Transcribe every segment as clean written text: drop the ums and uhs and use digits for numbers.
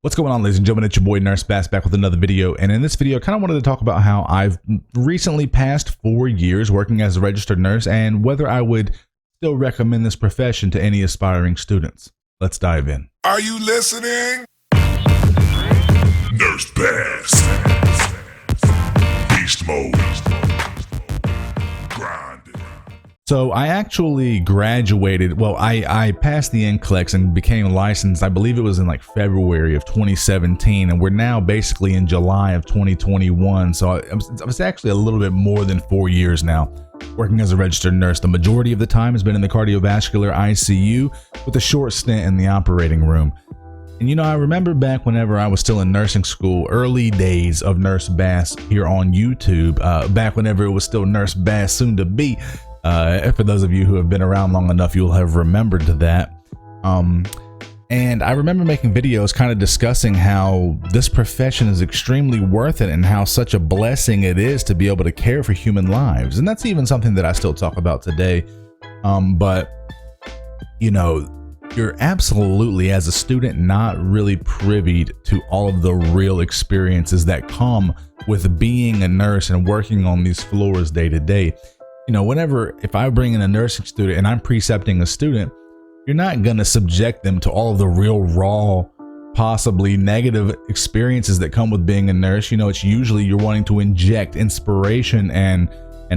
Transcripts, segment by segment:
What's going on, ladies and gentlemen? It's your boy Nurse Bass back with another video, and in this video I kind of wanted to talk about how I've recently passed 4 years working as a registered nurse and whether I would still recommend this profession to any aspiring students. Let's dive in. Are you listening? Nurse Bass. Beast mode. Grind. So I actually graduated, well, I passed the NCLEX and became licensed, I believe it was in like February of 2017, and we're now basically in July of 2021. So I was actually a little bit more than 4 years now working as a registered nurse. The majority of the time has been in the cardiovascular ICU with a short stint in the operating room. And you know, I remember back whenever I was still in nursing school, early days of Nurse Bass here on YouTube, back whenever it was still Nurse Bass, soon to be. For those of you who have been around long enough, you'll have remembered that. And I remember making videos kind of discussing how this profession is extremely worth it and how such a blessing it is to be able to care for human lives. And that's even something that I still talk about today. But, you know, you're absolutely, as a student, not really privy to all of the real experiences that come with being a nurse and working on these floors day to day. You know, if I bring in a nursing student and I'm precepting a student, you're not going to subject them to all of the real raw, possibly negative experiences that come with being a nurse. You know, it's usually you're wanting to inject inspiration and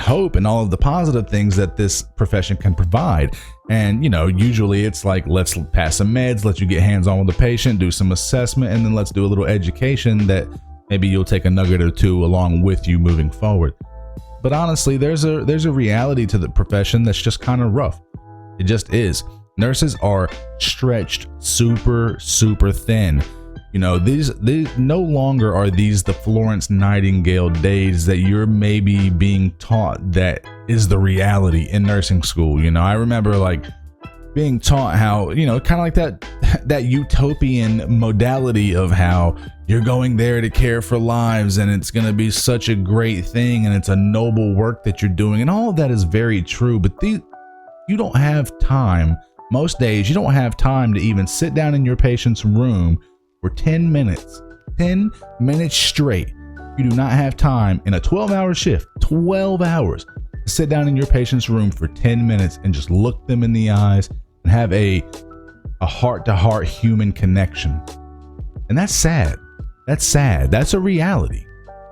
hope and all of the positive things that this profession can provide. And, you know, usually it's like, let's pass some meds, let you get hands-on with the patient, do some assessment, and then let's do a little education that maybe you'll take a nugget or two along with you moving forward. But honestly, there's a reality to the profession that's just kind of rough. It just is. Nurses are stretched super thin. You know, these no longer are these the Florence Nightingale days that you're maybe being taught that is the reality in nursing school. You know, I remember like being taught how, you know, kind of like that utopian modality of how you're going there to care for lives and it's going to be such a great thing and it's a noble work that you're doing, and all of that is very true. But you don't have time. Most days you don't have time to even sit down in your patient's room for 10 minutes straight. You do not have time in a 12-hour shift, 12 hours, to sit down in your patient's room for 10 minutes and just look them in the eyes and have a heart-to-heart human connection. And that's sad. That's sad. That's a reality.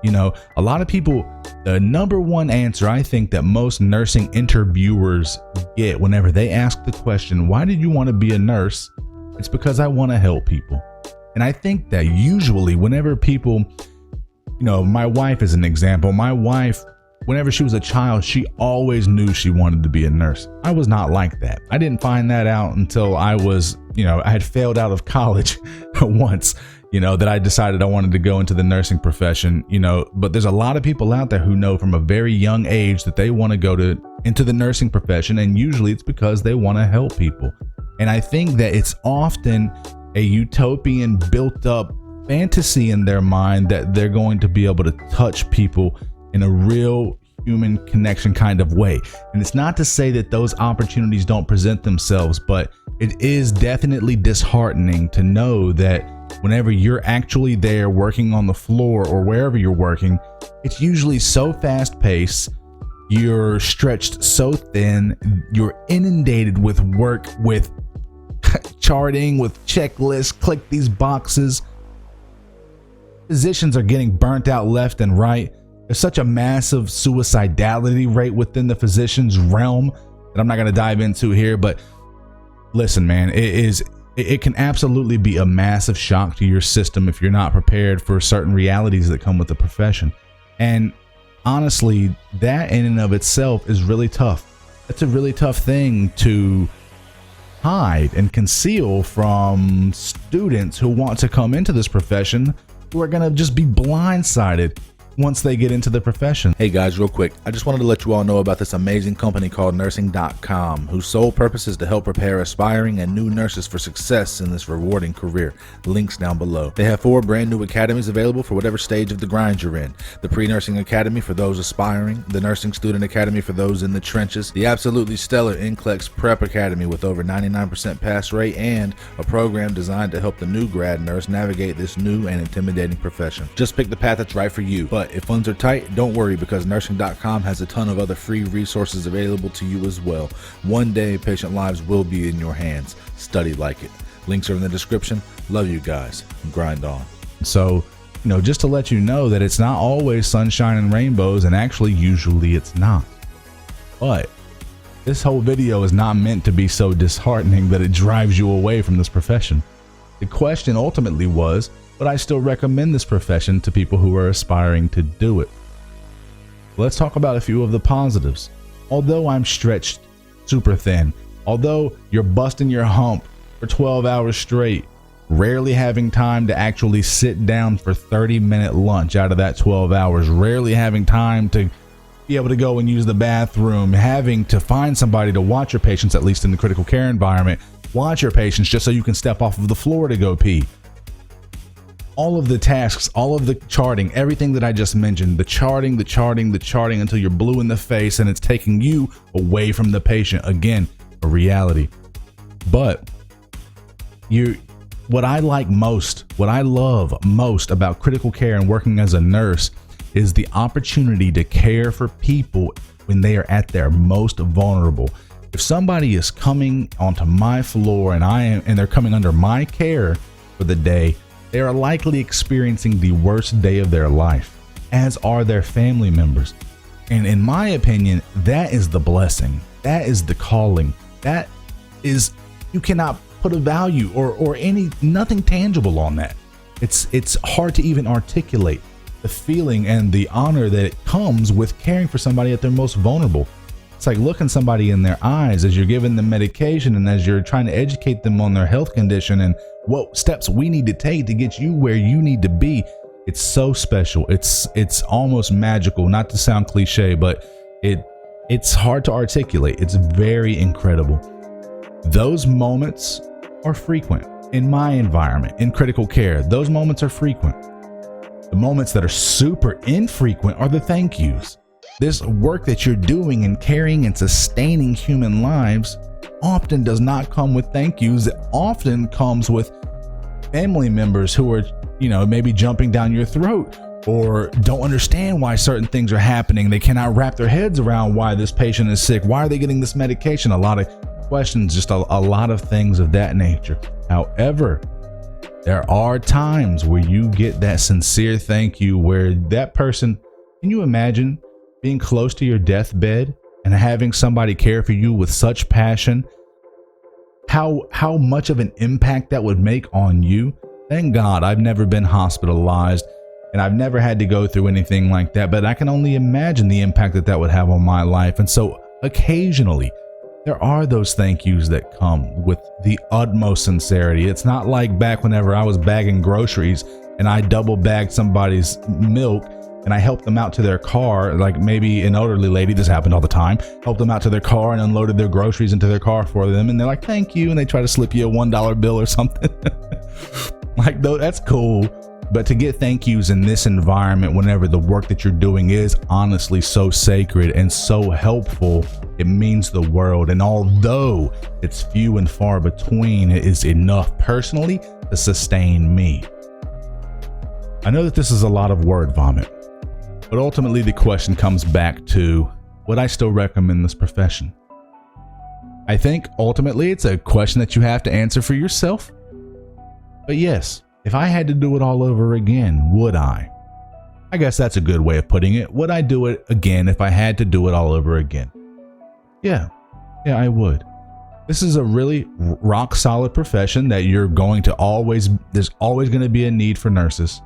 You know, a lot of people, the number one answer I think that most nursing interviewers get whenever they ask the question, why did you want to be a nurse? It's because I want to help people. And I think that usually whenever people, you know, my wife is an example. My wife, whenever she was a child, she always knew she wanted to be a nurse. I was not like that. I didn't find that out until I was, you know, I had failed out of college once, you know, that I decided I wanted to go into the nursing profession, you know. But there's a lot of people out there who know from a very young age that they want to go into the nursing profession, and usually it's because they want to help people. And I think that it's often a utopian built up fantasy in their mind that they're going to be able to touch people in a real human connection kind of way. And it's not to say that those opportunities don't present themselves, but it is definitely disheartening to know that whenever you're actually there working on the floor or wherever you're working, it's usually so fast paced, you're stretched so thin, you're inundated with work, with charting, with checklists, click these boxes. Physicians are getting burnt out left and right. There's such a massive suicidality rate within the physician's realm that I'm not going to dive into here. But listen, man, it can absolutely be a massive shock to your system if you're not prepared for certain realities that come with the profession. And honestly, that in and of itself is really tough. It's a really tough thing to hide and conceal from students who want to come into this profession, who are going to just be blindsided once they get into the profession. Hey guys, real quick, I just wanted to let you all know about this amazing company called nursing.com, whose sole purpose is to help prepare aspiring and new nurses for success in this rewarding career. Links down below. They have 4 brand new academies available for whatever stage of the grind you're in. The Pre-Nursing Academy for those aspiring, the Nursing Student Academy for those in the trenches, the absolutely stellar NCLEX Prep Academy with over 99% pass rate, and a program designed to help the new grad nurse navigate this new and intimidating profession. Just pick the path that's right for you. But if funds are tight, don't worry, because nursing.com has a ton of other free resources available to you as well. One day, patient lives will be in your hands. Study like it. Links are in the description. Love you guys. Grind on. So, just to let you know that it's not always sunshine and rainbows, and actually usually it's not. But this whole video is not meant to be so disheartening that it drives you away from this profession. The question ultimately was, would I still recommend this profession to people who are aspiring to do it? Let's talk about a few of the positives. Although I'm stretched super thin, although you're busting your hump for 12 hours straight, rarely having time to actually sit down for 30-minute lunch out of that 12 hours, rarely having time to be able to go and use the bathroom, having to find somebody to watch your patients, at least in the critical care environment, watch your patients just so you can step off of the floor to go pee. All of the tasks, all of the charting, everything that I just mentioned, the charting until you're blue in the face and it's taking you away from the patient. Again, a reality. But what I love most about critical care and working as a nurse is the opportunity to care for people when they are at their most vulnerable. If somebody is coming onto my floor and they're coming under my care for the day, they are likely experiencing the worst day of their life, as are their family members. And in my opinion, that is the blessing. That is the calling. That is, you cannot put a value or nothing tangible on that. It's hard to even articulate the feeling and the honor that it comes with caring for somebody at their most vulnerable. It's like looking somebody in their eyes as you're giving them medication and as you're trying to educate them on their health condition and what steps we need to take to get you where you need to be. It's so special. It's almost magical, not to sound cliche, but it's hard to articulate. It's very incredible. Those moments are frequent in my environment, in critical care. Those moments are frequent. The moments that are super infrequent are the thank yous. This work that you're doing and carrying and sustaining human lives often does not come with thank yous. It often comes with family members who are, maybe jumping down your throat or don't understand why certain things are happening. They cannot wrap their heads around why this patient is sick. Why are they getting this medication? A lot of questions, just a lot of things of that nature. However, there are times where you get that sincere thank you where that person, can you imagine being close to your deathbed and having somebody care for you with such passion? How much of an impact that would make on you? Thank God I've never been hospitalized and I've never had to go through anything like that, but I can only imagine the impact that would have on my life. And so occasionally there are those thank yous that come with the utmost sincerity. It's not like back whenever I was bagging groceries and I double bagged somebody's milk and I helped them out to their car, like maybe an elderly lady, this happened all the time, helped them out to their car and unloaded their groceries into their car for them. And they're like, thank you. And they try to slip you a $1 bill or something. Like, though, that's cool. But to get thank yous in this environment, whenever the work that you're doing is honestly so sacred and so helpful, it means the world. And although it's few and far between, it is enough personally to sustain me. I know that this is a lot of word vomit, but ultimately the question comes back to, would I still recommend this profession? I think ultimately it's a question that you have to answer for yourself. But yes, if I had to do it all over again, would I? I guess that's a good way of putting it. Would I do it again if I had to do it all over again? Yeah, I would. This is a really rock solid profession that there's always going to be a need for nurses.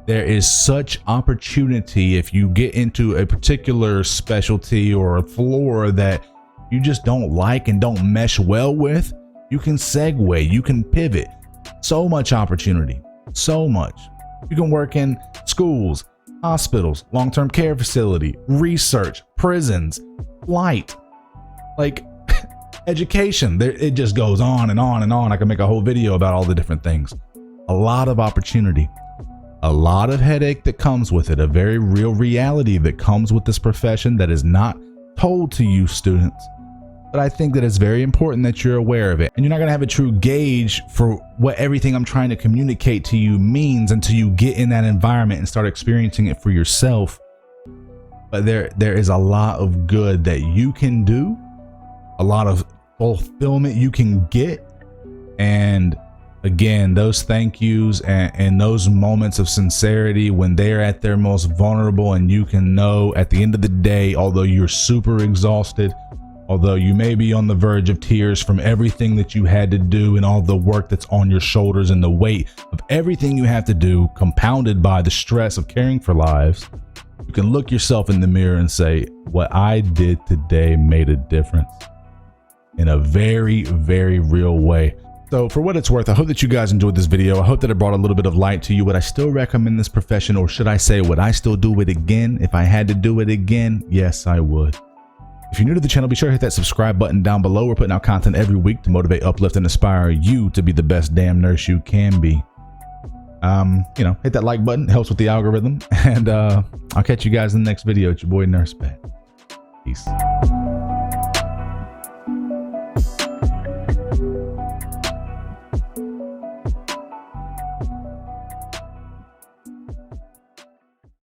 There is such opportunity if you get into a particular specialty or a floor that you just don't like and don't mesh well with. You can segue, you can pivot. So much opportunity, so much. You can work in schools, hospitals, long-term care facility, research, prisons, flight, like education. There, it just goes on and on and on. I can make a whole video about all the different things. A lot of opportunity, a lot of headache that comes with it, a very real reality that comes with this profession that is not told to you students. But I think that it's very important that you're aware of it, and you're not going to have a true gauge for what everything I'm trying to communicate to you means until you get in that environment and start experiencing it for yourself. But there is a lot of good that you can do, a lot of fulfillment you can get, and again, those thank yous and those moments of sincerity when they're at their most vulnerable, and you can know at the end of the day, although you're super exhausted, although you may be on the verge of tears from everything that you had to do and all the work that's on your shoulders and the weight of everything you have to do, compounded by the stress of caring for lives, you can look yourself in the mirror and say, what I did today made a difference in a very, very real way. So for what it's worth, I hope that you guys enjoyed this video. I hope that it brought a little bit of light to you. Would I still recommend this profession, or should I say, would I still do it again? If I had to do it again, yes, I would. If you're new to the channel, be sure to hit that subscribe button down below. We're putting out content every week to motivate, uplift, and inspire you to be the best damn nurse you can be. Hit that like button. It helps with the algorithm. And I'll catch you guys in the next video. It's your boy Nurse Pat. Peace.